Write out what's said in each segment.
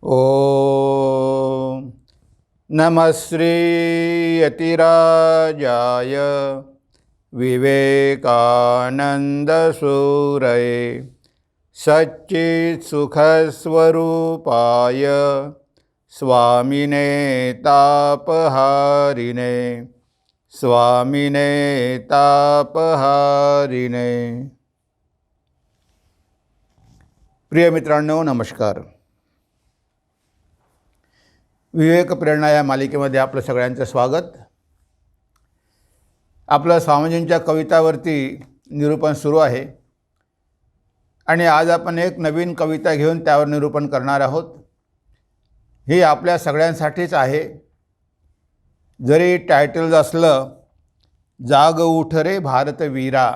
ॐ नमः श्री यतिराजाय विवेकानंदसूरये सच्चित्सुखस्वरूपाय स्वामिने तापहारिणे स्वामिने तापहारिणे। प्रिय मित्रांनो, नमस्कार। विवेक प्रेरणा या मालिकेमध्ये आपलं सगळ्यांचं स्वागत। आपलं स्वामीजींच्या कवितावरती निरूपण सुरू आहे आणि आज आपण एक नवीन कविता घेऊन त्यावर निरूपण करणार आहोत। ही आपल्या सगळ्यांसाठीच आहे। जरी टायटल असलं जाग उठ रे भारतवीरा,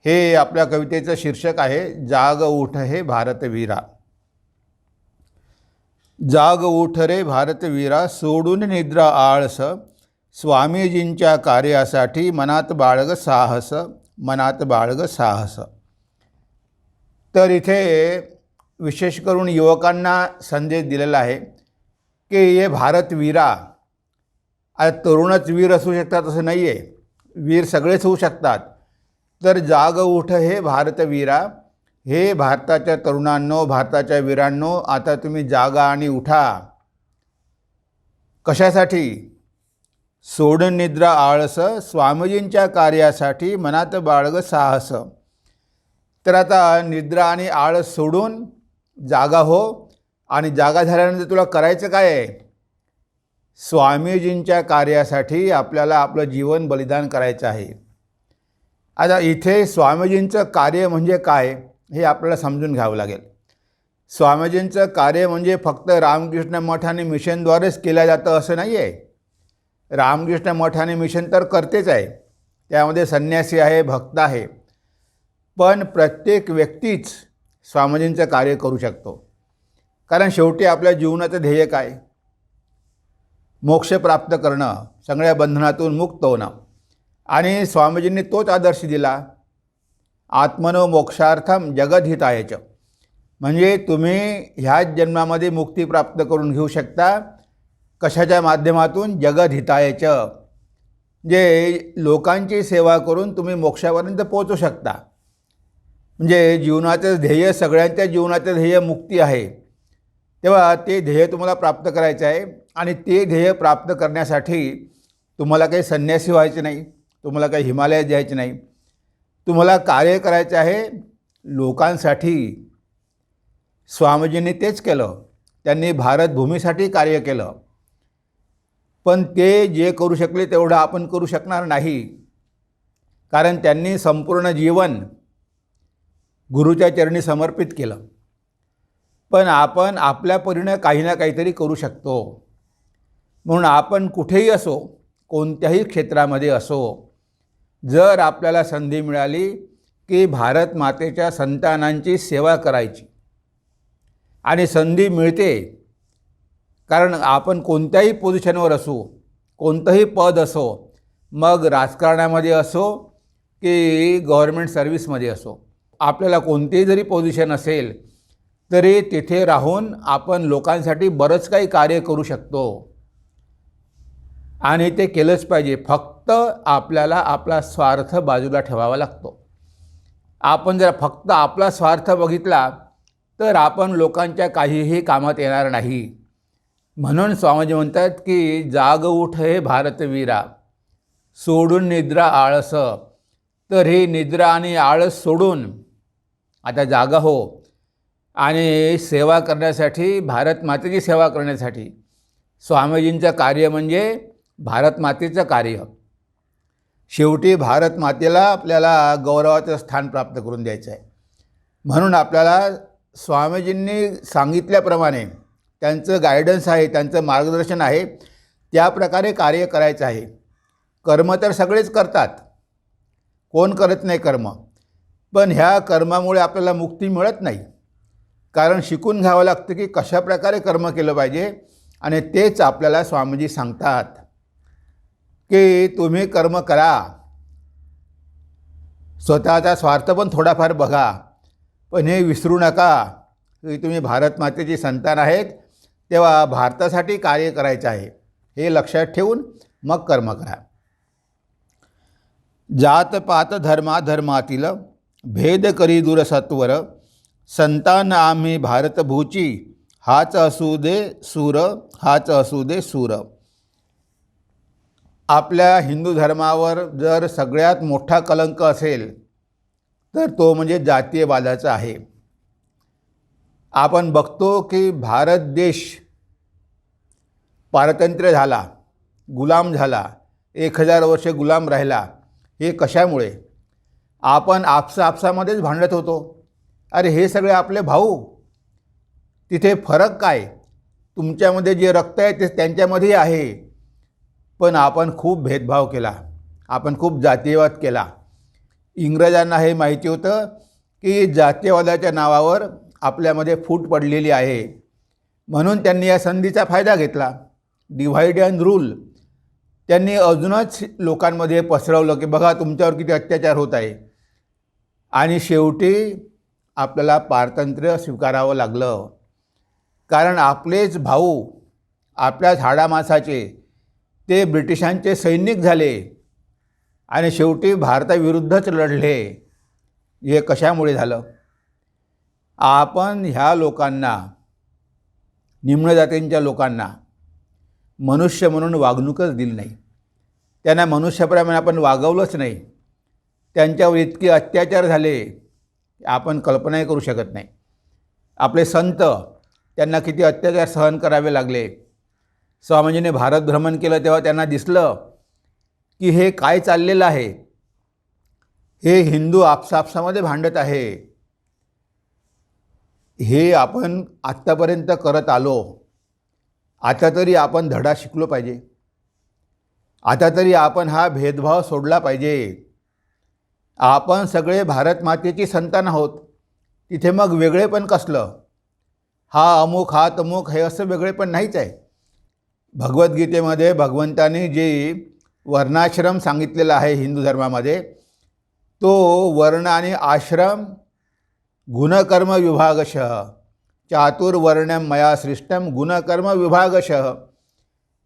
हे आपल्या कवितेचं शीर्षक आहे। जाग उठ हे भारतवीरा। जाग उठ रे भारतवीरा, सोडून निद्रा आळस, स्वामीजींच्या कार्यासाठी मनात बाळग साहस, मनात बाळग साहस। तर इथे विशेष करून युवकांना संदेश दिलेला आहे की हे भारतवीरा, आज तरुणच वीर असू शकतात असं नाही आहे, वीर सगळेच होऊ शकतात। तर जाग उठ हे भारतवीरा, हे भारताच्या तरुणांनो, भारताच्या वीरांनो, आता तुम्ही जागा आणि उठा। कशासाठी? सोडून निद्रा आळस, स्वामीजींच्या कार्यासाठी मनात बाळग साहस। तर आता निद्रा आणि आळस सोडून जागा हो, आणि जागा झाल्यानंतर तुला करायचं काय आहे? स्वामीजींच्या कार्यासाठी आपल्याला आपलं जीवन बलिदान करायचं आहे। आता इथे स्वामीजींचं कार्य म्हणजे काय हे आपल्याला समजून घ्यावं लागेल। स्वामीजींचं कार्य म्हणजे फक्त रामकृष्ण मठ आणि मिशनद्वारेच केलं जातं असं नाही आहे। रामकृष्ण मठ आणि मिशन तर करतेच आहे, त्यामध्ये संन्यासी आहे, भक्त आहे, पण प्रत्येक व्यक्तीच स्वामीजींचं कार्य करू शकतो। कारण शेवटी आपल्या जीवनाचं ध्येय काय? मोक्ष प्राप्त करणं, सगळ्या बंधनातून मुक्त होणं। आणि स्वामीजींनी तोच आदर्श दिला, आत्मनो मोक्षार्थम जगद्हितायच। म्हणजे तुम्ही ह्याच जन्मामध्ये मुक्ती प्राप्त करून घेऊ शकता। कशाच्या माध्यमातून? जगद्हितायच। जे लोकांची सेवा करून तुम्ही मोक्षापर्यंत पोहोचू शकता। म्हणजे जीवनाचं ध्येय, सगळ्यांच्या जीवनाचं ध्येय मुक्ती आहे, तेव्हा ते ध्येय तुम्हाला प्राप्त करायचं आहे। आणि ते ध्येय प्राप्त करण्यासाठी तुम्हाला काही संन्यासी व्हायचे नाही, तुम्हाला काही हिमालयात जायचे नाही, तुम्हाला कार्य करायचं आहे लोकांसाठी। स्वामीजींनी तेच केलं, त्यांनी भारतभूमीसाठी कार्य केलं। पण ते जे करू शकले तेवढं आपण करू शकणार नाही, कारण त्यांनी संपूर्ण जीवन गुरुच्या चरणी समर्पित केलं। पण आपण आपल्या परीने काही ना काहीतरी करू शकतो। म्हणून आपण कुठेही असो, कोणत्याही क्षेत्रामध्ये असो, जर आपल्याला संधी मिळाली की भारत मातेच्या संतानांची सेवा करायची, आणि संधी मिळते, कारण आपण कोणत्याही पोझिशनवर असू, कोणतंही पद असो, मग राजकारणामध्ये असो की गव्हर्नमेंट सर्व्हिसमध्ये असो, आपल्याला कोणतेही जरी पोझिशन असेल तरी तिथे राहून आपण लोकांसाठी बरंच काही कार्य करू शकतो। आणि ते केलंच पाहिजे। फक्त आपल्याला आपला स्वार्थ बाजूला ठेवावा लागतो। आपण जर फक्त आपला स्वार्थ बघितला तर आपण लोकांच्या काहीही कामात येणार नाही। म्हणून स्वामीजी म्हणतात की जाग उठ हे भारतवीरा, सोडून निद्रा आळस। तर ही निद्रा आणि आळस सोडून आता जागा हो, आणि सेवा करण्यासाठी, भारत मातेची सेवा करण्यासाठी। स्वामीजींचं कार्य म्हणजे भारत मातेचं कार्य। शेवटी भारत मातेला आपल्याला गौरवाचं स्थान प्राप्त करून द्यायचं आहे। म्हणून आपल्याला स्वामीजींनी सांगितल्याप्रमाणे, त्यांचं गायडन्स आहे, त्यांचं मार्गदर्शन आहे, त्या प्रकारे कार्य करायचं आहे। कर्म तर सगळेच करतात, कोण करत नाही कर्म, पण ह्या कर्मामुळे आपल्याला मुक्ती मिळत नाही। कारण शिकून घ्यावं लागतं की कशा प्रकारे कर्म केलं पाहिजे, आणि तेच आपल्याला स्वामीजी सांगतात की तुम्ही कर्म करा, स्वतःचा स्वार्थ पण थोडाफार बघा, पण हे विसरू नका, की तुम्ही भारत मातेची संतान आहेत, तेव्हा भारतासाठी कार्य करायचं आहे हे लक्षात ठेवून मग कर्म करा. जात पात धर्माधर्मातील भेद करी दूर सत्वर, संतान आम्ही भारतभूची हाच असू दे सूर, हाच असू दे सूर. आपल्या हिंदू धर्मावर जर सगळ्यात मोठा कलंक असेल तर तो म्हणजे जातीयवादाचा आहे. आपण बघतो की भारत देश पारतंत्र्य झाला, गुलाम झाला, 1000 वर्षे गुलाम राहिला. हे कशामुळे? आपण आपसामध्येच भांडत होतो. अरे हे सगळे आपले भाऊ, तिथे फरक काय? तुमच्यामध्ये जे रक्त आहे ते त्यांच्यामध्येही आहे. पण आपण खूप भेदभाव केला, आपण खूप जातीयवाद केला. इंग्रजांना हे माहिती होतं की जातीयवादाच्या नावावर आपल्यामध्ये फूट पडलेली आहे, म्हणून त्यांनी या संधीचा फायदा घेतला. डिव्हाइड अँड रूल त्यांनी अजूनच लोकांमध्ये पसरवलं की बघा तुमच्यावर किती अत्याचार होत आहे. आणि शेवटी आपल्याला पारतंत्र्य स्वीकारावं लागलं, कारण आपलेच भाऊ, आपल्याच हाडामासाचे ते ब्रिटिशांचे सैनिक झाले आणि शेवटी भारताविरुद्धच लढले. हे कशामुळे झालं? आपण ह्या लोकांना, निम्न जातींच्या लोकांना मनुष्य म्हणून वागणूकच दिली नाही. त्यांना मनुष्याप्रमाणे आपण वागवलंच नाही. त्यांच्यावर इतके अत्याचार झाले आपण कल्पनाही करू शकत नाही. आपले संत, त्यांना किती अत्याचार सहन करावे लागले. स्वामीजीने भारत भ्रमण केलं तेव्हा त्यांना दिसलं की हे काय चाललेलं आहे. हे हिंदू आपसामध्ये भांडत आहे. हे आपण आत्तापर्यंत करत आलो. आता तरी आपण धडा शिकलो पाहिजे. आता तरी आपण हा भेदभाव सोडला पाहिजे. आपण सगळे भारत मातेची संतान आहोत. तिथे मग वेगळेपण कसलं? हा अमुक, हा तमुक, हे असं वेगळेपण नाहीच आहे. भगवद्गीतेमध्ये भगवंताने जे वर्णाश्रम सांगितलेला आहे हिंदू धर्मामध्ये, तो वर्ण आणि आश्रम गुणकर्म विभागशः चातुर्वर्ण्यम मया सृष्टम गुणकर्म विभागशः.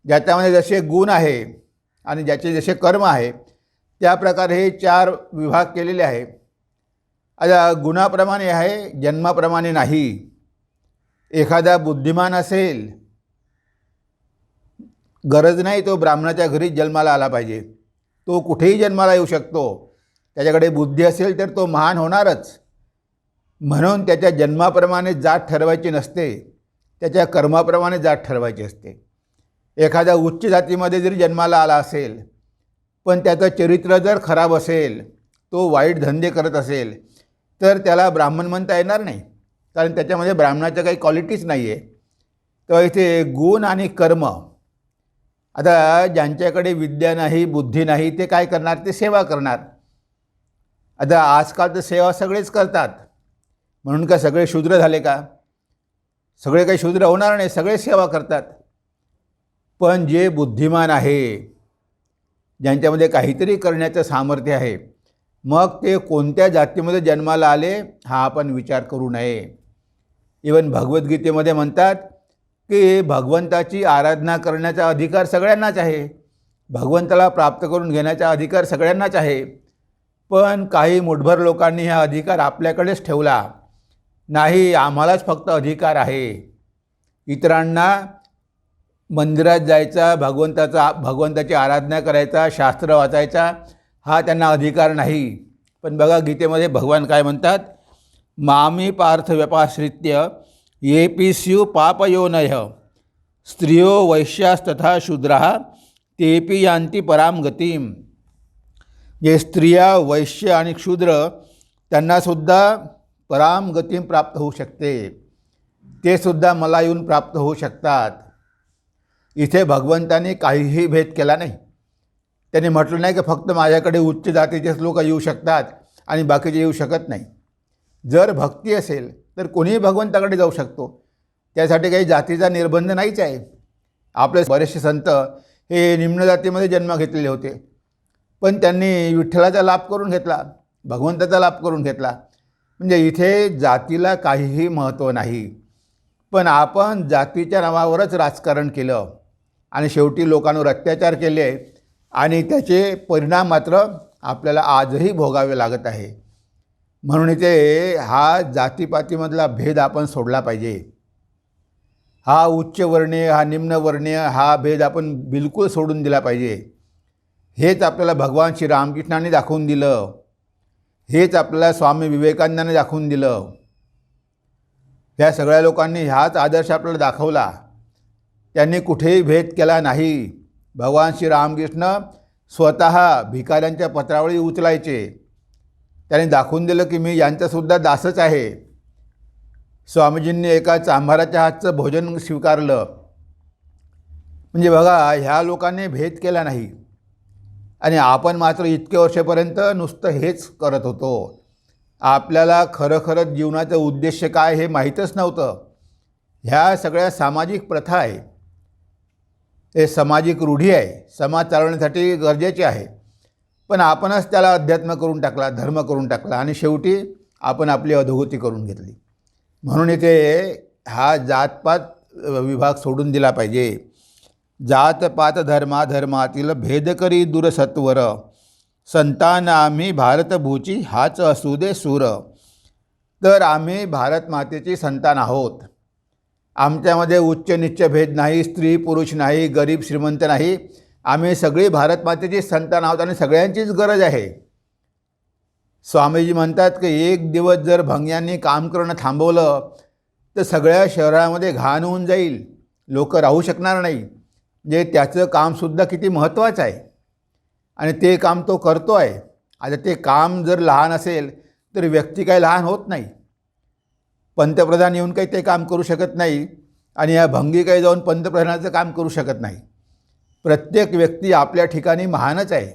ज्याच्यामध्ये जसे गुण आहे आणि ज्याचे जसे कर्म आहे त्याप्रकारे हे 4 विभाग केलेले आहे. आता गुणाप्रमाणे आहे, जन्माप्रमाणे नाही. एखादा बुद्धिमान असेल, गरज नाही तो ब्राह्मणाच्या घरी जन्माला आला पाहिजे. तो कुठेही जन्माला येऊ शकतो. त्याच्याकडे बुद्धी असेल तर तो महान होणारच. म्हणून त्याच्या जन्माप्रमाणे जात ठरवायची नसते, त्याच्या कर्माप्रमाणे जात ठरवायची असते. एखाद्या उच्च जातीमध्ये जरी जन्माला आला असेल पण त्याचं चरित्र जर खराब असेल, तो वाईट धंदे करत असेल, तर त्याला ब्राह्मण म्हणता येणार नाही, कारण त्याच्यामध्ये ब्राह्मणाच्या काही क्वालिटीज नाही आहे. तर इथे गुण आणि कर्म. आता ज्यांच्याकडे विद्या नाही, बुद्धी नाही, ते काय करणार? ते सेवा करणार. आता आजकाल तर सेवा सगळेच करतात, म्हणून का सगळे शूद्र झाले का? सगळे काही शूद्र होणार नाही, सगळे सेवा करतात. पण जे बुद्धिमान आहे, ज्यांच्यामध्ये काहीतरी करण्याचं सामर्थ्य आहे, मग ते कोणत्या जातीमध्ये जन्माला आले हा आपण विचार करू नये. इवन भगवद्गीतेमध्ये म्हणतात की भगवंताची आराधना करण्याचा अधिकार सगळ्यांनाच आहे, भगवंताला प्राप्त करून घेण्याचा अधिकार सगळ्यांनाच आहे. पण काही मुठभर लोकांनी हा अधिकार आपल्याकडेच ठेवला. नाही, आम्हालाच फक्त अधिकार आहे. इतरांना मंदिरात जायचा, भगवंताची आराधना करायचा, शास्त्र वाचायचा हा त्यांना अधिकार नाही. पण बघा गीतेमध्ये भगवान काय म्हणतात? मामी पार्थ व्यपाश्रित्य येपी स्यु पापयोनय स्त्रियो वैश्यास्तथा शूद्राः तेपि यान्ति पराम गतिम. जे स्त्रिया, वैश्य आणि शूद्र त्यांनासुद्धा पराम गतिम प्राप्त होऊ शकते. ते सुद्धा मला येऊन प्राप्त होऊ शकतात. इथे भगवंताने काहीही भेद केला नाही. त्यांनी म्हटलं नाही की फक्त माझ्याकडे उच्च जातीचेच लोक येऊ शकतात आणि बाकीचे येऊ शकत नाही. जर भक्ती असेल तर कोणीही भगवंताकडे जाऊ शकतो. त्यासाठी काही जातीचा निर्बंध नाहीच आहे. आपले बरेचसे संत हे निम्न जातीमध्ये जन्म घेतलेले होते, पण त्यांनी विठ्ठलाचा लाभ करून घेतला, भगवंताचा लाभ करून घेतला. म्हणजे इथे जातीला काहीही महत्त्व नाही, पण आपण जातीच्या नावावरच राजकारण केलं आणि शेवटी लोकांवर अत्याचार केले आणि त्याचे परिणाम मात्र आपल्याला आजही भोगावे लागत आहे. म्हणून इथे हा जातीपातीमधला भेद आपण सोडला पाहिजे. हा उच्चवर्णीय हा निम्नवर्णीय हा भेद आपण बिलकुल सोडून दिला पाहिजे. हेच आपल्याला भगवान श्री रामकृष्णांनी दाखवून दिलं. हेच आपल्याला स्वामी विवेकानंदांनी दाखवून दिलं. या सगळ्या लोकांनी ह्याच आदर्श आपल्याला दाखवला. त्यांनी कुठेही भेद केला नाही. भगवान श्री रामकृष्ण स्वतः भिकाऱ्यांच्या पत्रावळी उचलायचे. त्यांनी दाखवून दिलं की मी यांचासुद्धा दासच आहे. स्वामीजींनी एका चांभाराच्या हातचं भोजन स्वीकारलं. म्हणजे बघा, ह्या लोकांनी भेद केला नाही आणि आपण मात्र इतके वर्षापर्यंत नुसतं हेच करत होतो. आपल्याला खरं जीवनाचं उद्देश काय हे माहीतच नव्हतं. ह्या सगळ्या सामाजिक प्रथा आहे, हे सामाजिक रूढी आहे, समाज चालवण्यासाठी गरजेचे आहे, पण आपणच त्याला अध्यात्म करून टाकला, धर्म करून टाकला आणि शेवटी आपण आपली अधोगती करून घेतली. म्हणून इथे हा जातपात विभाग सोडून दिला पाहिजे. जातपात धर्माधर्मातील भेद करी दूरसत्वर, संतान आम्ही भारतभूची हाच असू दे सूर. तर आम्ही भारत मातेची संतान आहोत. आमच्यामध्ये उच्च नीच भेद नाही, स्त्री पुरुष नाही, गरीब श्रीमंत नाही. आम्ही सगळी भारत मातेची संतान आहोत आणि सगळ्यांचीच गरज आहे. स्वामीजी म्हणतात की एक दिवस जर भंग्यांनी काम करणं थांबवलं तर सगळ्या शहरामध्ये घाण होऊन जाईल, लोक राहू शकणार नाही. म्हणजे त्याचं कामसुद्धा किती महत्त्वाचं आहे आणि ते काम तो करतो आहे. आता ते काम जर लहान असेल तर व्यक्ती काही लहान होत नाही. पंतप्रधान येऊन काही ते काम करू शकत नाही आणि या भंगी काही जाऊन पंतप्रधानाचं काम करू शकत नाही. प्रत्येक व्यक्ती आपल्या ठिकाणी महानच आहे.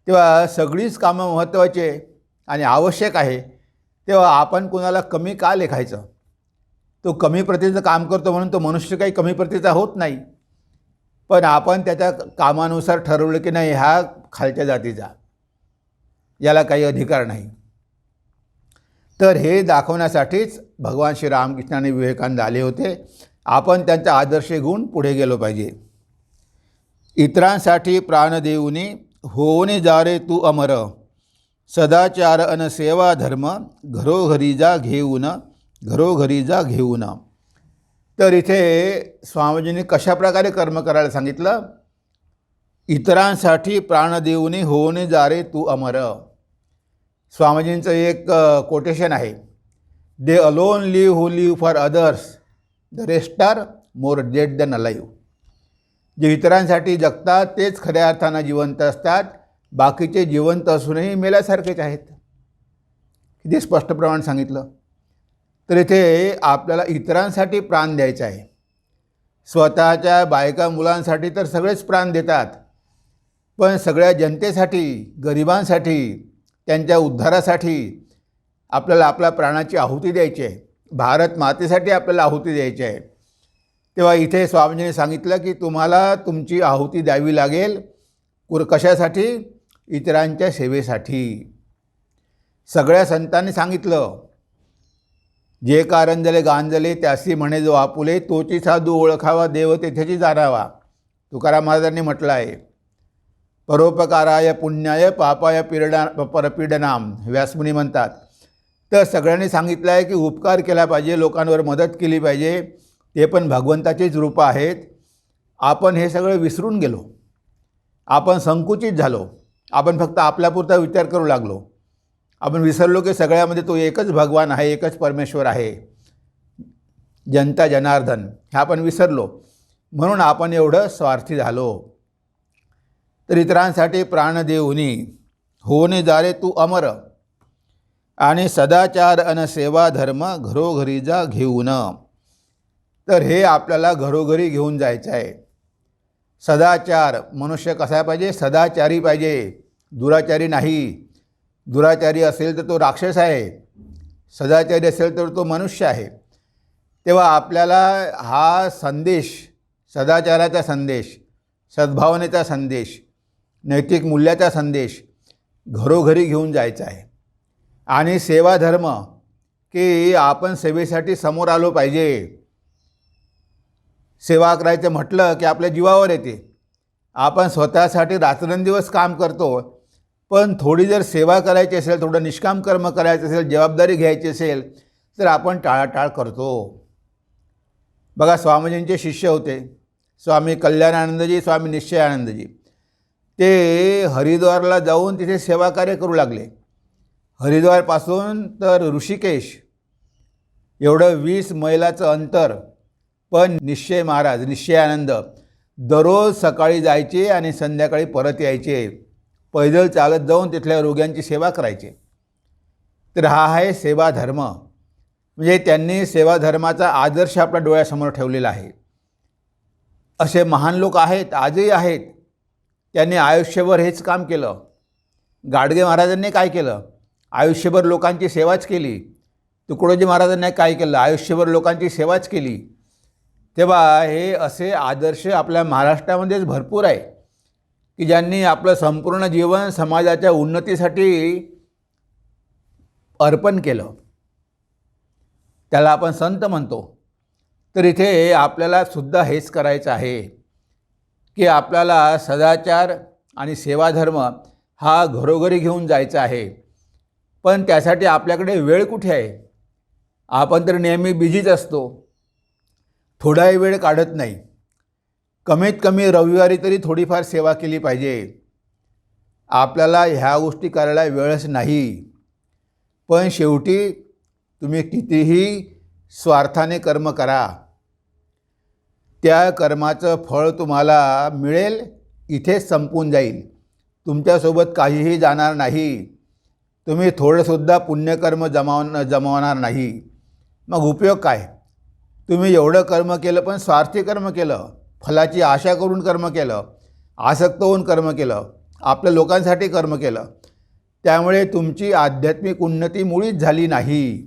तेव्हा सगळीच कामं महत्त्वाची आहे आणि आवश्यक आहे. तेव्हा आपण कुणाला कमी का लेखायचं? तो कमी प्रतीचं काम करतो म्हणून तो मनुष्य काही कमी प्रतीचा होत नाही. पण आपण त्याच्या कामानुसार ठरवलं की नाही, हा खालच्या जातीचा, याला काही अधिकार नाही. तर हे दाखवण्यासाठीच भगवान श्री रामकृष्णाने विवेकानंद आले होते. आपण त्यांचा आदर्श घेऊन पुढे गेलो पाहिजे. इतरांसाठी प्राण देऊनी होऊन जा रे तू अमर, सदाचार अन सेवा धर्म घरोघरी जा घेऊन, घरोघरी जा घेऊन. तर इथे स्वामीजींनी कशाप्रकारे कर्म करायला सांगितलं? इतरांसाठी प्राण देऊनी होऊन जा रे तू अमर. स्वामीजींचं एक कोटेशन आहे, they alone live who live for others, the rest are more dead than alive. जे इतरांसाठी जगतात तेच खऱ्या अर्थानं जिवंत असतात, बाकीचे जिवंत असूनही मेल्यासारखेच आहेत. किती स्पष्टप्रमाणे सांगितलं. तर इथे आपल्याला इतरांसाठी प्राण द्यायचा आहे. स्वतःच्या बायका मुलांसाठी तर सगळेच प्राण देतात, पण सगळ्या जनतेसाठी, गरिबांसाठी, त्यांच्या उद्धारासाठी आपल्याला आपल्या प्राणाची आहुती द्यायची आहे. भारत मातेसाठी आपल्याला आहुती द्यायची आहे. तेव्हा इथे स्वामीजींनी सांगितलं की तुम्हाला तुमची आहुती द्यावी लागेल. कशासाठी? इतरांच्या सेवेसाठी. सगळ्या संतांनी सांगितलं, जे कारंजले गांजले त्यासी म्हणे जो आपुले, तोची साधू ओळखावा देव तेथेची जाणावा. तुकाराम महाराजांनी म्हटलं आहे. परोपकाराय पुण्याय पापाय परपीडनाम, व्यासमुनी म्हणतात. तर सगळ्यांनी सांगितलं आहे की उपकार केला पाहिजे, लोकांवर मदत केली पाहिजे. ते पण भगवंताचीच रूपं आहेत. आपण हे सगळं विसरून गेलो. आपण संकुचित झालो. आपण फक्त आपल्यापुरता विचार करू लागलो. आपण विसरलो की सगळ्यामध्ये तो एकच भगवान आहे, एकच परमेश्वर आहे, जनता जनार्दन. हे आपण विसरलो. म्हणून आपण एवढं स्वार्थी झालो. तर इतरांसाठी प्राण देऊनी होणे जा रे तू अमर, आणि सदाचार अन सेवा धर्म घरोघरी जा घेऊन. तर हे आपल्याला घरोघरी घेऊन जायचं आहे. सदाचार, मनुष्य कसा पाहिजे? सदाचारी पाहिजे, दुराचारी नाही. दुराचारी असेल तर तो राक्षस आहे, सदाचारी असेल तर तो मनुष्य आहे. तेव्हा आपल्याला हा संदेश, सदाचाराचा संदेश, सद्भावनेचा संदेश, नैतिक मूल्याचा संदेश घरोघरी घेऊन जायचा आहे. आणि सेवा धर्म की आपण सेवेसाठी समोर आलो पाहिजे. सेवा करायचं म्हटलं की आपल्या जीवावर येते. आपण स्वतःसाठी रात्रंदिवस काम करतो, पण थोडी जर सेवा करायची असेल, थोडं निष्काम कर्म करायचं असेल, जबाबदारी घ्यायची असेल तर आपण टाळाटाळ करतो. बघा, स्वामीजींचे शिष्य होते स्वामी कल्याणानंदजी, स्वामी निश्चयानंदजी. ते हरिद्वारला जाऊन तिथे सेवा कार्य करू लागले. हरिद्वारपासून तर ऋषिकेश एवढं 20 मैलाचं अंतर. पण निश्चय महाराज, निश्चयानंद दररोज सकाळी जायचे आणि संध्याकाळी परत यायचे. पैदल चालत जाऊन तिथल्या रोग्यांची सेवा करायचे. तर हा आहे सेवा धर्म. म्हणजे त्यांनी सेवा धर्माचा आदर्श आपल्या डोळ्यासमोर ठेवलेला आहे. असे महान लोक आहेत, आजही आहेत. त्यांनी आयुष्यभर हेच काम केलं. गाडगे महाराजांनी काय केलं? आयुष्यभर लोकांची सेवाच केली. तुकडोजी महाराजांनी काय केलं? आयुष्यभर लोकांची सेवाच केली. तेव्हा हे असे आदर्श आपल्या महाराष्ट्रामध्येच भरपूर आहे की ज्यांनी आपलं संपूर्ण जीवन समाजाच्या उन्नतीसाठी अर्पण केलं. त्याला आपण संत म्हणतो. तर इथे आपल्याला सुद्धा हेच करायचं आहे की आपल्याला सदाचार आणि सेवाधर्म हा घरोघरी घेऊन जायचा आहे. पण त्यासाठी आपल्याकडे वेळ कुठे आहे? आपण तर नेहमी बिझीच असतो, थोडाही वेळ काढत नाही. कमीत कमी रविवारी तरी थोडीफार सेवा केली पाहिजे. आपल्याला ह्या गोष्टी करायला वेळच नाही. पण शेवटी तुम्ही कितीही स्वार्थाने कर्म करा, त्या कर्माचं फळ तुम्हाला मिळेल, इथेच संपून जाईल. तुमच्यासोबत काहीही जाणार नाही. तुम्ही थोडंसुद्धा पुण्यकर्म जमवणार नाही. मग उपयोग काय? तुम्ही एवढं कर्म केलं पण स्वार्थी कर्म केलं, फलाची आशा करून कर्म केलं, आसक्त होऊन कर्म केलं, आपल्या लोकांसाठी कर्म केलं. त्यामुळे तुमची आध्यात्मिक उन्नती मुळीच झाली नाही.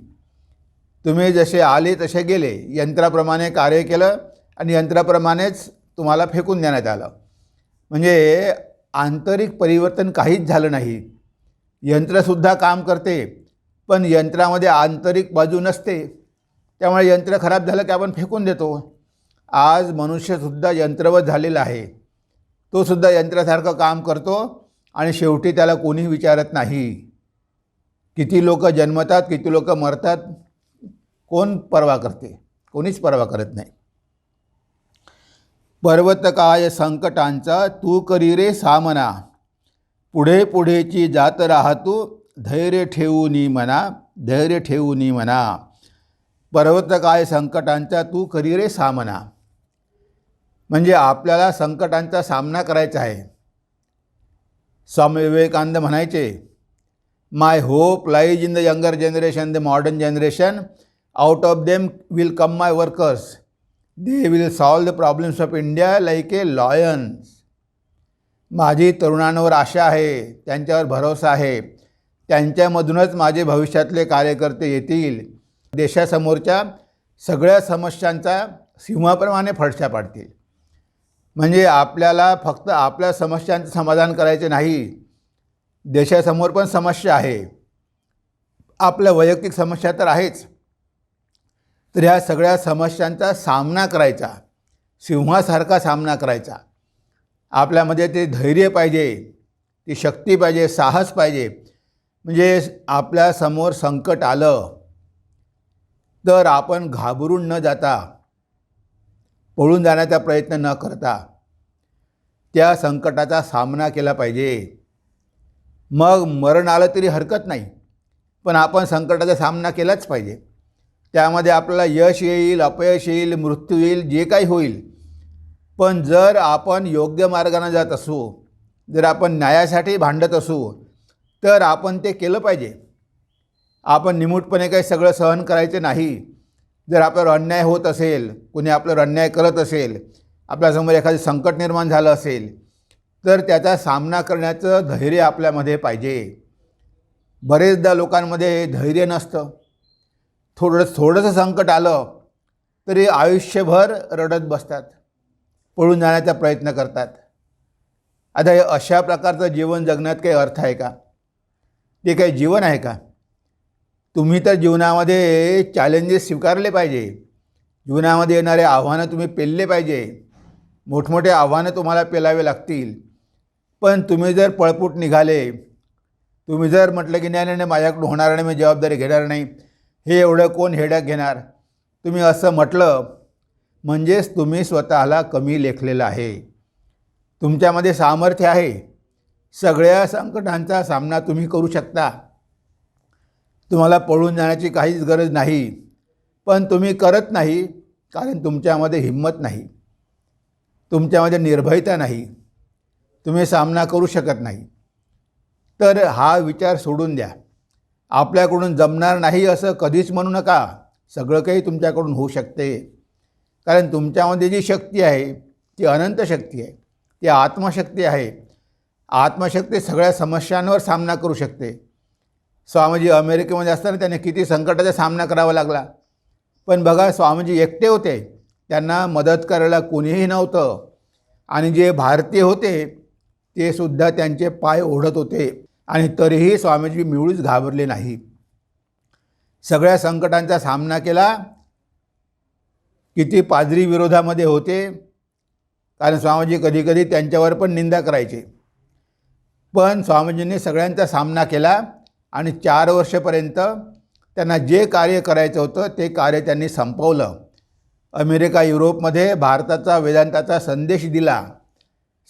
तुम्ही जसे आले तसे गेले, यंत्राप्रमाणे कार्य केलं आणि यंत्राप्रमाणेच तुम्हाला फेकून देण्यात आलं. म्हणजे आंतरिक परिवर्तन काहीच झालं नाही. यंत्रसुद्धा काम करते, पण यंत्रामध्ये आंतरिक बाजू नसते. त्यामुळे यंत्र खराब झालं की आपण फेकून देतो. आज मनुष्यसुद्धा यंत्रवत झालेला आहे. तो सुद्धा यंत्रासारखं काम करतो आणि शेवटी त्याला कोणी विचारत नाही. किती लोक जन्मतात, किती लोक मरतात, कोण पर्वा करते? कोणीच पर्वा करत नाही. पर्वत काय संकटांचा तू करी रे सामना, पुढे पुढेची जात राहतू धैर्य ठेवूनी मना, धैर्य ठेवूनी मना. पर्वत काय संकटांचा तू करी रे सामना. म्हणजे आपल्याला संकटांचा सामना करायचा आहे. स्वामी विवेकानंद म्हणायचे, my hope lies in the younger generation, the modern generation. Out of them will come my workers. They will solve the problems of India like a lions. माझी तरुणांवर आशा आहे, त्यांच्यावर भरोसा आहे. त्यांच्यामधूनच माझे भविष्यातले कार्यकर्ते येतील. देशासमोरच्या सगळ्या समस्यांचा सिंहाप्रमाणे फडशा पाडतील. म्हणजे आपल्याला फक्त आपल्या समस्यांचं समाधान करायचे नाही. देशासमोर पण समस्या आहे, आपल्या वैयक्तिक समस्या तर आहेच. तर ह्या सगळ्या समस्यांचा सामना करायचा, सिंहासारखा सामना करायचा. आपल्यामध्ये ते धैर्य पाहिजे, ती शक्ती पाहिजे, साहस पाहिजे. म्हणजे आपल्यासमोर संकट आलं तर आपण घाबरून न जाता, पळून जाण्याचा प्रयत्न न करता त्या संकटाचा सामना केला पाहिजे. मग मरण आलं तरी हरकत नाही, पण आपण संकटाचा सामना केलाच पाहिजे. त्यामध्ये आपल्याला यश येईल, अपयश येईल, मृत्यू येईल, जे काही होईल. पण जर आपण योग्य मार्गाने जात असू, जर आपण न्यायासाठी भांडत असू, तर आपण ते केलं पाहिजे. आपण निमूटपणे काही सगळं सहन करायचे नाही. जर आपल्यावर अन्याय होत असेल, कुणी आपल्यावर अन्याय करत असेल, आपल्यासमोर एखादं संकट निर्माण झालं असेल, तर त्याचा सामना करण्याचं धैर्य आपल्यामध्ये पाहिजे. बरेचदा लोकांमध्ये धैर्य नसतं. थोडंसं संकट आलं तरी आयुष्यभर रडत बसतात, पळून जाण्याचा प्रयत्न करतात. आता हे अशा प्रकारचं जीवन जगण्यात काही अर्थ आहे का? ते काही जीवन आहे का? तुम्ही तर जीवनामध्ये चॅलेंजेस स्वीकारले पाहिजे. जीवनामध्ये येणारे आव्हानं तुम्ही पेलले पाहिजे. मोठमोठे आव्हानं तुम्हाला पेलावे लागतील. पण तुम्ही जर पळपूट निघाले, तुम्ही जर म्हटलं की नाही नाही नाही माझ्याकडून होणार नाही, मी जबाबदारी घेणार नाही, हे एवढं कोण हेडॅक घेणार, तुम्ही असं म्हटलं म्हणजेच तुम्ही स्वतःला कमी लेखलेलं आहे. तुमच्यामध्ये सामर्थ्य आहे. सगळ्या संकटांचा सामना तुम्ही करू शकता. तुम्हाला पळून जाण्याची काहीच गरज नाही. पण तुम्ही करत नाही कारण तुमच्यामध्ये हिंमत नाही, तुमच्यामध्ये निर्भयता नाही, तुम्ही सामना करू शकत नाही. तर हा विचार सोडून द्या. आपल्याकडून जमणार नाही असं कधीच म्हणू नका. सगळं काही तुमच्याकडून होऊ शकते. कारण तुमच्यामध्ये जी शक्ती आहे ती अनंत शक्ती आहे, ती आत्मशक्ती आहे. आत्मशक्ती सगळ्या समस्यांवर सामना करू शकते. स्वामीजी अमेरिकेमध्ये असताना त्यांनी किती संकटाचा सामना करावा लागला. पण बघा, स्वामीजी एकटे होते, त्यांना मदत करायला कोणीही नव्हतं. आणि जे भारतीय होते ते सुद्धा त्यांचे पाय ओढत होते. आणि तरीही स्वामीजी मुळीच घाबरले नाही. सगळ्या संकटांचा सामना केला. किती पादरी विरोधामध्ये होते, कारण स्वामीजी कधीकधी त्यांच्यावर पण निंदा करायचे. पण स्वामीजींनी सगळ्यांचा सामना केला आणि 4 वर्षापर्यंत त्यांना जे कार्य करायचं होतं ते कार्य त्यांनी संपवलं. अमेरिका, युरोपमध्ये भारताचा वेदांताचा संदेश दिला,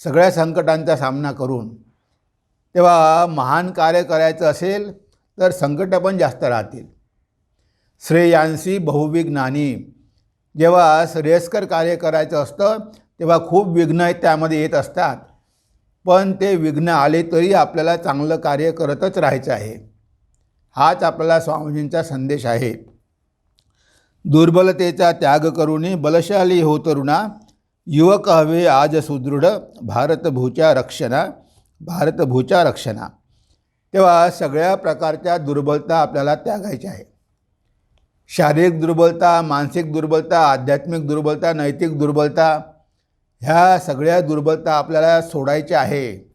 सगळ्या संकटांचा सामना करून. तेव्हा महान कार्य करायचं असेल तर संकटं पण जास्त राहतील. श्रेयांसी बहुविघ्नानी, जेव्हा श्रेयस्कर कार्य करायचं असतं तेव्हा खूप विघ्न त्यामध्ये येत असतात. पण ते विघ्न आले तरी आपल्याला चांगलं कार्य करतच राहायचं आहे. हाच आपल्याला स्वामीजींचा संदेश आहे. दुर्बलतेचा त्याग करूनी बलशाली हो तरुणा, युवक हवे आज सुदृढ, भारतभूच्या रक्षणा, भारतभूच्या रक्षणा. तेव्हा सगळ्या प्रकारच्या दुर्बलता आपल्याला त्यागायच्या आहे. शारीरिक दुर्बलता, मानसिक दुर्बलता, आध्यात्मिक दुर्बलता, नैतिक दुर्बलता, ह्या सगळ्या दुर्बलता आपल्याला सोडायच्या आहे.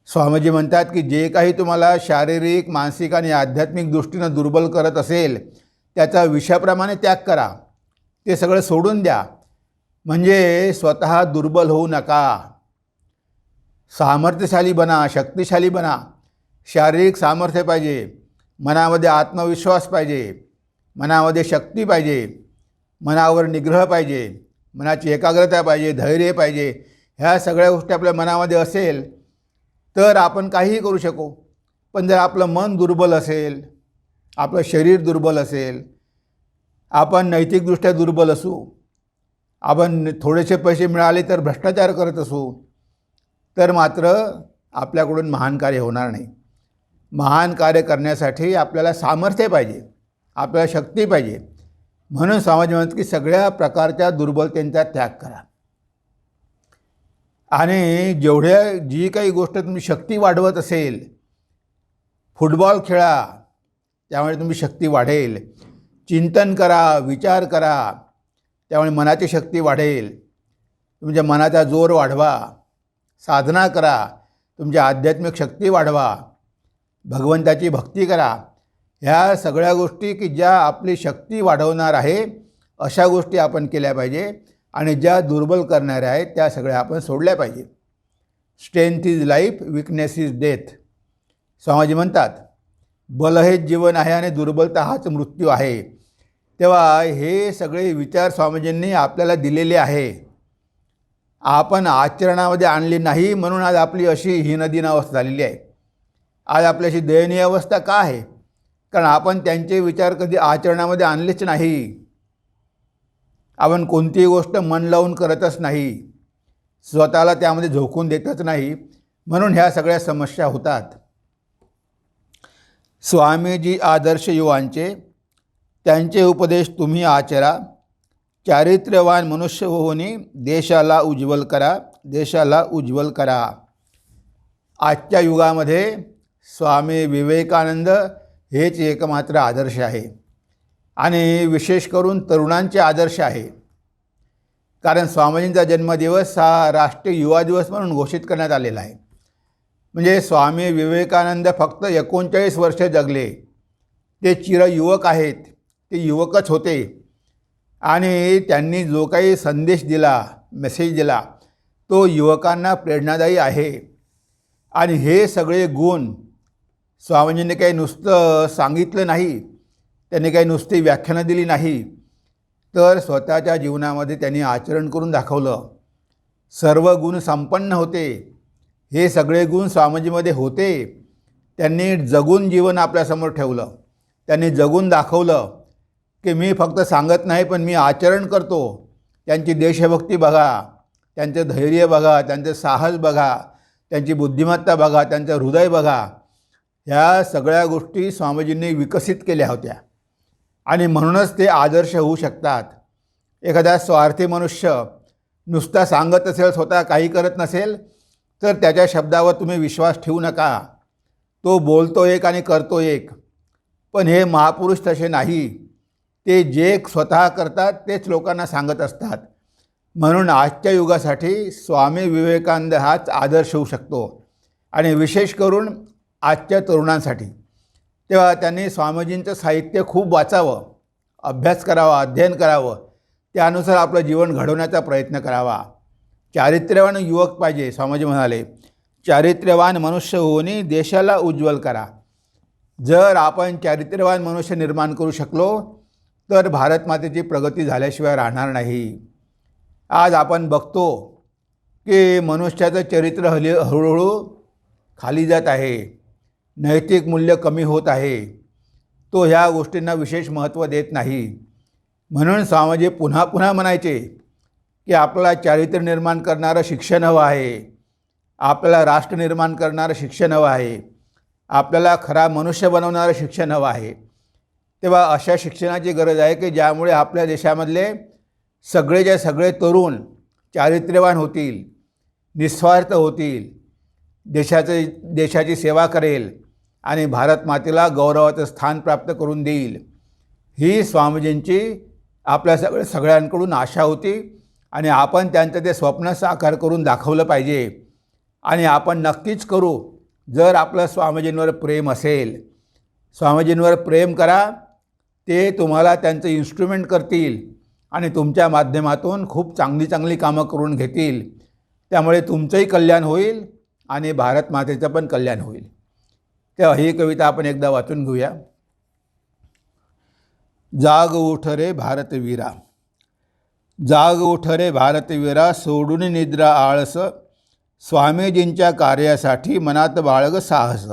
स्वामीजी म्हणतात की जे काही तुम्हाला शारीरिक, मानसिक आणि आध्यात्मिक दृष्टीनं दुर्बल करत असेल त्याचा विषाप्रमाणे त्याग करा. ते सगळं सोडून द्या. म्हणजे स्वतः दुर्बल होऊ नका. सामर्थ्यशाली बना, शक्तिशाली बना. शारीरिक सामर्थ्य पाहिजे, मनामध्ये आत्मविश्वास पाहिजे, मनामध्ये शक्ती पाहिजे, मनावर निग्रह पाहिजे, मनाची एकाग्रता पाहिजे, धैर्य पाहिजे. ह्या सगळ्या गोष्टी आपल्या मनामध्ये असेल तर आपण काहीही करू शकू. पण जर आपलं मन दुर्बल असेल, आपलं शरीर दुर्बल असेल, आपण नैतिकदृष्ट्या दुर्बल असू, आपण थोडेसे पैसे मिळाले तर भ्रष्टाचार करत असू, तर मात्र आपल्याकडून महान कार्य होणार नाही. महान कार्य करण्यासाठी आपल्याला सामर्थ्य पाहिजे, आपल्याला शक्ती पाहिजे. म्हणून स्वामीजी म्हणतात की सगळ्या प्रकारच्या दुर्बलतेचा त्याग करा. आणि जी काही गोष्ट तुम्ही शक्ती वाढवत असेल, फुटबॉल खेळा, त्यामुळे तुमची शक्ती वाढेल. चिंतन करा, विचार करा, त्यामुळे मनाची शक्ती वाढेल. तुमच्या मनाचा जोर वाढवा. साधना करा, तुमची आध्यात्मिक शक्ती वाढवा. भगवंताची भक्ती करा. ह्या सगळ्या गोष्टी की ज्या आपली शक्ती वाढवणार आहे अशा गोष्टी आपण केल्या पाहिजे. आणि ज्या दुर्बल करणाऱ्या आहेत त्या सगळ्या आपण सोडल्या पाहिजे. Strength is life, weakness is death. Swamiji म्हणतात बल हेच जीवन आहे आणि दुर्बलता हाच मृत्यू आहे. तेव्हा हे सगळे विचार स्वामीजींनी आपल्याला दिलेले आहे. आपण आचरणामध्ये आणली नाही म्हणून आज आपली अशी हीनदीन अवस्था झालेली आहे. आज आपल्याशी दयनीय अवस्था का आहे? कारण आपण त्यांचे विचार कधी आचरणामध्ये आणलेच नाही. आपण कोणतीही गोष्ट मन लावून करतच नाही, स्वतःला त्यामध्ये झोकून देतच नाही. म्हणून ह्या सगळ्या समस्या होतात. स्वामीजी आदर्श युवांचे, त्यांचे उपदेश तुम्ही आचरा. चारित्र्यवान मनुष्य होऊनी देशाला उज्ज्वल करा, देशाला उज्ज्वल करा. आजच्या युगामध्ये स्वामी विवेकानंद हेच एकमात्र आदर्श आहे. आणि विशेष करून तरुणांचे आदर्श आहे. कारण स्वामीजींचा जन्मदिवस हा राष्ट्रीय युवा दिवस म्हणून घोषित करण्यात आलेला आहे. म्हणजे स्वामी विवेकानंद फक्त 39 वर्ष जगले ते चिरयुवक आहेत, ते युवकच होते आणि त्यांनी जो काही संदेश दिला, मेसेज दिला, तो युवकांना प्रेरणादायी आहे. आणि हे सगळे गुण स्वामीजींनी काही नुसतं सांगितलं नाही, त्यांनी काही नुसती व्याख्यानं दिली नाही, तर स्वतःच्या जीवनामध्ये त्यांनी आचरण करून दाखवलं. सर्व गुण संपन्न होते. हे सगळे गुण स्वामीजीमध्ये होते. त्यांनी जगून जीवन आपल्यासमोर ठेवलं. त्यांनी जगून दाखवलं की मी फक्त सांगत नाही, पण मी आचरण करतो. त्यांची देशभक्ती बघा, त्यांचं धैर्य बघा, त्यांचं साहस बघा, त्यांची बुद्धिमत्ता बघा, त्यांचं हृदय बघा. ह्या सगळ्या गोष्टी स्वामीजींनी विकसित केल्या होत्या आणि म्हणूनच ते आदर्श होऊ शकतात. एखादा स्वार्थी मनुष्य नुसता सांगत असेल, स्वतः काही करत नसेल, तर त्याच्या शब्दावर तुम्ही विश्वास ठेवू नका. तो बोलतो एक आणि करतो एक. पण हे महापुरुष तसे नाही. ते जे स्वतः करतात तेच लोकांना सांगत असतात. म्हणून आजच्या युगासाठी स्वामी विवेकानंद हाच आदर्श होऊ शकतो आणि विशेष करून आजच्या तरुणांसाठी. तेव्हा त्यांनी स्वामीजींचं साहित्य खूप वाचावं, अभ्यास करावा, अध्ययन करावं, त्यानुसार आपलं जीवन घडवण्याचा प्रयत्न करावा. चारित्र्यवान युवक पाहिजे. स्वामीजी म्हणाले, चारित्र्यवान मनुष्य होऊन देशाला उज्ज्वल करा. जर आपण चारित्र्यवान मनुष्य निर्माण करू शकलो तर भारत मातेची प्रगती झाल्याशिवाय राहणार नाही. आज आपण बघतो की मनुष्याचं चरित्र हळूहळू खाली जात आहे. नैतिक मूल्य कमी होत आहे. तो ह्या गोष्टींना विशेष महत्त्व देत नाही. म्हणून स्वामीजी पुन्हा पुन्हा म्हणायचे की आपल्याला चारित्र्य निर्माण करणारं शिक्षण हवं आहे, आपल्याला राष्ट्र निर्माण करणारं शिक्षण हवं आहे, आपल्याला खरा मनुष्य बनवणारं शिक्षण हवं आहे. तेव्हा अशा शिक्षणाची गरज आहे की ज्यामुळे आपल्या देशामधले सगळेच्या सगळे तरुण चारित्र्यवान होतील, निस्वार्थ होतील, देशाची सेवा करेल आणि भारत मातेला गौरवाचं स्थान प्राप्त करून देईल. ही स्वामीजींची आपल्या सगळ्यांकडून आशा होती आणि आपण त्यांचं ते स्वप्न साकार करून दाखवलं पाहिजे. आणि आपण नक्कीच करू, जर आपलं स्वामीजींवर प्रेम असेल. स्वामीजींवर प्रेम करा. ते तुम्हाला त्यांचं इन्स्ट्रुमेंट करतील आणि तुमच्या माध्यमातून खूप चांगली चांगली कामं करून घेतील. त्यामुळे तुमचंही कल्याण होईल आणि भारत मातेचं पण कल्याण होईल. तेव्हा ही कविता आपण एकदा वाचून घेऊया. जाग उठ रे भारतवीरा, जाग उठ रे भारतवीरा, सोडून निद्रा आळस, स्वामीजींच्या कार्यासाठी मनात बाळग साहस.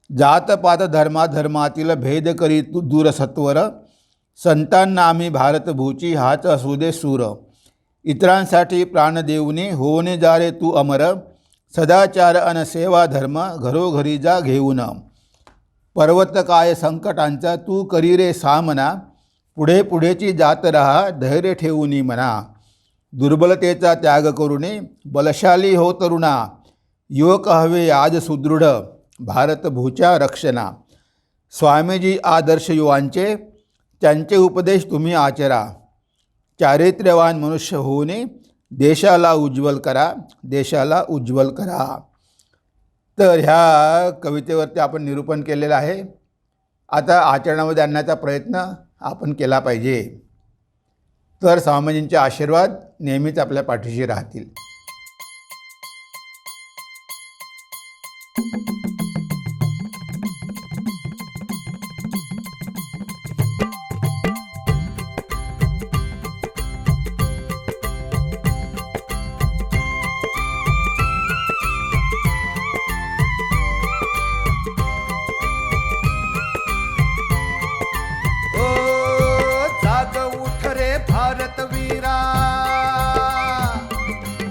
जातपात धर्माधर्मातील भेद करी तू दूर सत्वर, संतांना आम्ही भारतभूची हाच असू दे सूर. इतरांसाठी प्राण देऊनी होणे जा रे तू अमर, सदाचार अन सेवा धर्म घरोघरी जा घेऊन. पर्वत काय संकटांचा तू करी रे सामना, पुढे पुढेची जात रहा धैर्य ठेवूनी मना. दुर्बलतेचा त्याग करूने बलशाली हो तरुणा, युवक हवे आज सुदृढ भारतभूच्या रक्षणा. स्वामीजी आदर्श युवांचे, त्यांचे उपदेश तुम्ही आचरा. चारित्र्यवान मनुष्य होऊने देशाला उज्ज्वल करा, देशाला उज्ज्वल करा. तर ह्या कवितेवरती आपण निरूपण केलेलं आहे. आता आचरणामध्ये आणण्याचा प्रयत्न आपण केला पाहिजे. तर स्वामीजींचे आशीर्वाद नेहमीच आपल्या पाठीशी राहतील. भारतवीरा,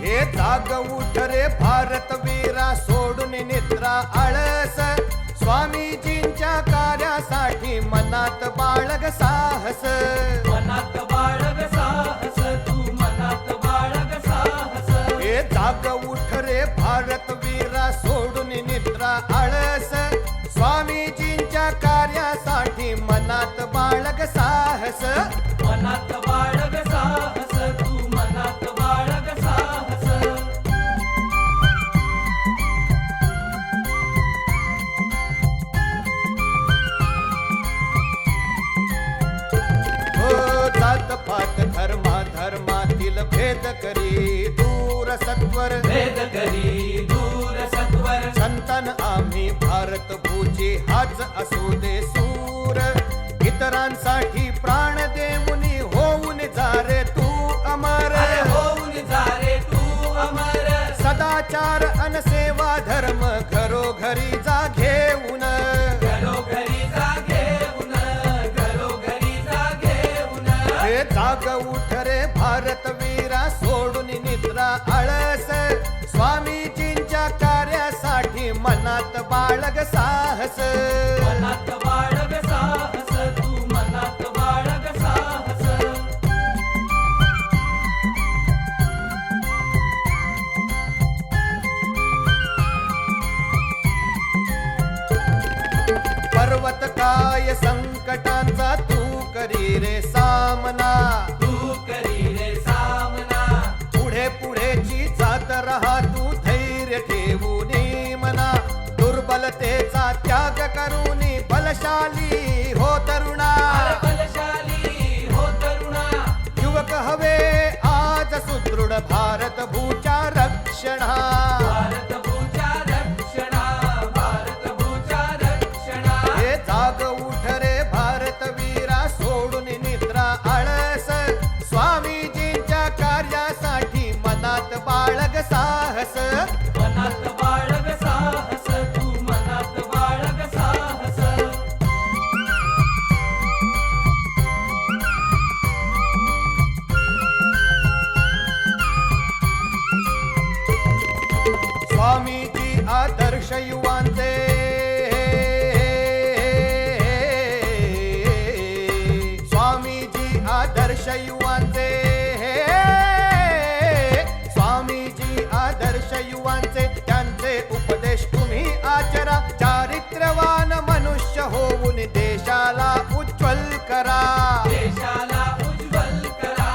हे जाग उठ रे भारतवीरा, सोडून निद्रा आळस, स्वामीजींच्या कार्यासाठी मनात बाळग साहस. मनात बाळग साहस, तू मनात बाळग साहस. हे जाग उठ रे भारतवीरा, सोडून निद्रा आळस, स्वामीजींच्या कार्यासाठी मनात बाळग साहस. मनात बाळग साहस, तू मनात बाळग साहस. दूर सत्वर भेद करी दूर सत्वर संतन आम्ही भारत भूची हाच असू दे सूर इतरांसाठी प्राण देऊनी होऊन जा रे तू अमर अरे होऊन जा रे तू अमर सदाचार अन सेवा धर्म घरोघरी जा घेऊन घरोघरी जा घेऊन घरोघरी जा घेऊन हे जाग उठ रे भारत वीरा सोडून निद्रा आळस स्वामीजींच्या कार्यासाठी मनात बाळग साहस मनात बाळग साहस तू मनात बाळग साहस पर्वत काय संकटांचा तू करी रे सामना तू करी रे सामना पुढे पुढेची जात रहा तू धैर्य ठेवून मना दुर्बलतेचा त्याग करून बलशाली हो तरुणा अरे बलशाली हो तरुणा युवक हवे आज सुदृढ भारत भूच्या रक्षणा भारत भूच्या रक्षणा भारत भूच्या रक्षणा हे जाग उठ रे भारत वीरा सोडून निद्रा आळस स्वामीजींच्या कार्यासाठी मनात बाळग साहस मनात बाळग साहस तू मनात बाळग साहस स्वामीजी आदर्श युवांचे स्वामीजी आदर्श युवांचे स्वामीजी आदर्श युवांचे त्यांचे उपदेश तुम्ही आचरा चारित्र्यवान मनुष्य होऊन देशाला उज्ज्वल करा देशाला उज्ज्वल करा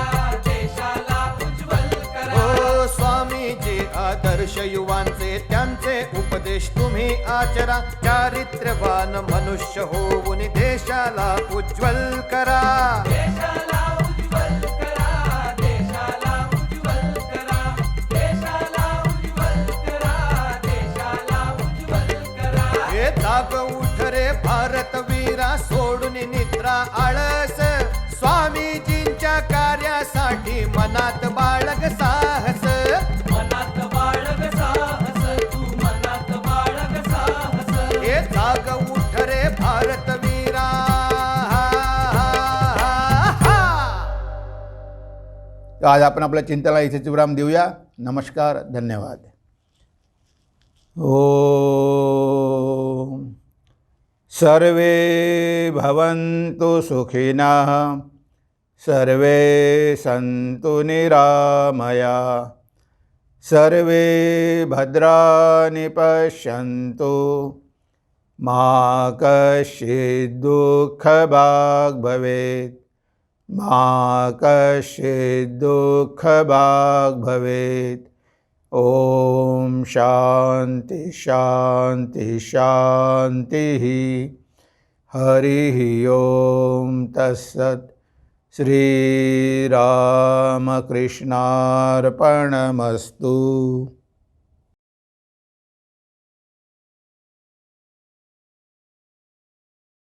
देशाला उज्ज्वल करा ओ स्वामीजी आदर्श युवांचे त्यांचे उपदेश तुम्ही आचरा चारित्र्यवान मनुष्य होऊन देशाला उज्ज्वल करा देशाला उज्ज्वल करा देशाला उज्ज्वल करा देशाला उज्ज्वल करा देशाला उज्ज्वल करा हे जाग उठ रे भारत वीरा सोडून निद्रा आळस स्वामीजींच्या कार्यासाठी मनात बाळग साहस मनात बाळग साहस तू मनात बाळग साहस हे जाग उठ रे भारत वीरा आज आपण आपल्या चिंतनाला इथेच विराम देऊया. नमस्कार, धन्यवाद. ओम सर्वे भवन्तु सुखिनः सर्वे सन्तु निरामया सर्वे भद्राणि पश्यन्तु मा कश्चित् दुःखभाग् भवेत् मा कश्चित् दुःखभाग् भवेत्. ओम शांति शांति शांति. हरि ओम तत्सत्. श्रीरामकृष्णार्पणमस्तु.